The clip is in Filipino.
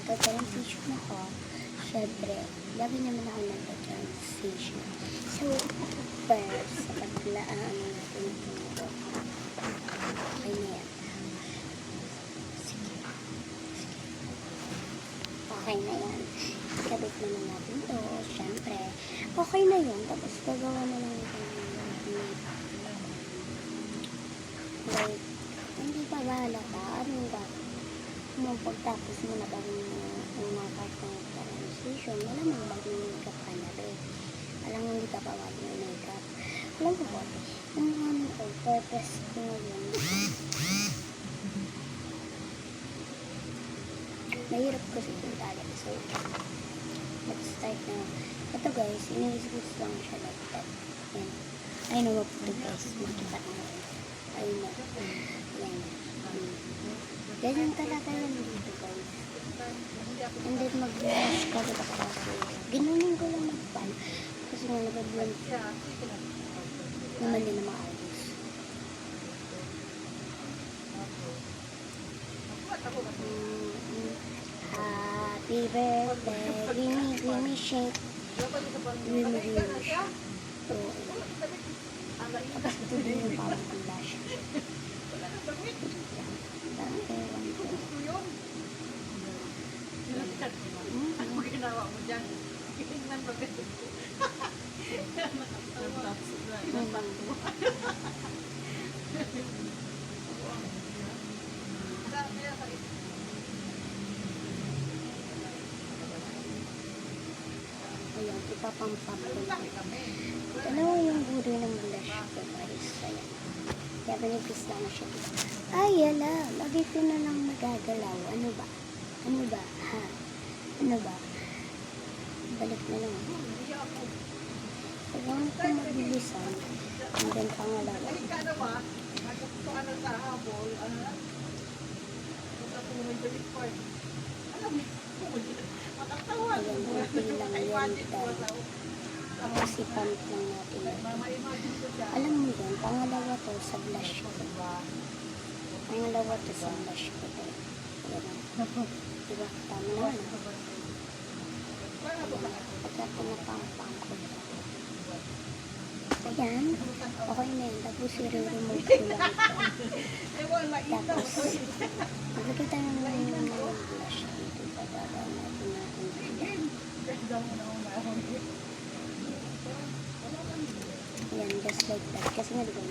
nagka-transition ako, syempre, lagi naman ako nagka-transition. So, first, sa paglaan natin ito. Okay na yan. Sige. Okay na yan. Ikabit naman natin to. Syempre, okay na yun. Tapos, gagawa na lang ito. Like, hindi pa ba halata? Anong gagawin? Pagtapos mo na bang unang part ng transition, malamang mag-makeup ka na rin. Alam mo, hindi ka pa mag-makeup. Alam ko po, yung ano ko, purpose ko ngayon. Nahirap kasi kung talaga. So, let's start na. Ito guys, iniisip lang siya like that. Yan. Ay, naman po ito guys. Makita na. Ayun na. Yan. Ganyan talaga yan dito guys. And then mag-brush ka dito kasi. Ginunin ko lang magpal. Kasi nga nag-blend. Naman din na maayos. Happy birthday. Gimme shake. Gimme shake. So, tapos ito din yung parang blush. Ano ginawa mo dyan? Tingnan mo kasi. Ayan, ipapampap ko lang. Ano yung buri ng blush ko guys? Ayan. Kaya manipis lang siya. Ay, yala. Lagi ko na lang nagagalaw. Ano ba? Ano ba? Ha? Ano ba? Balik na lang. Kailangan ko mabilisan. And then pangalawa. Ano sa habol? Ano? Ayan, okay lang yan tayo. Tapos ipamit lang natin. Alam mo yan, pangalawa to sa blush ko. Pangalawa to sa blush ko. Ayan. Diba? Tama na. Pagka pinapampang ko. Ayan. Okay na yan. Tapos i-remove ko lang ito. Tapos, magkita naman yung blush dito. Pagkaba natin natin. Ayan, just like that. Kasi nga diba,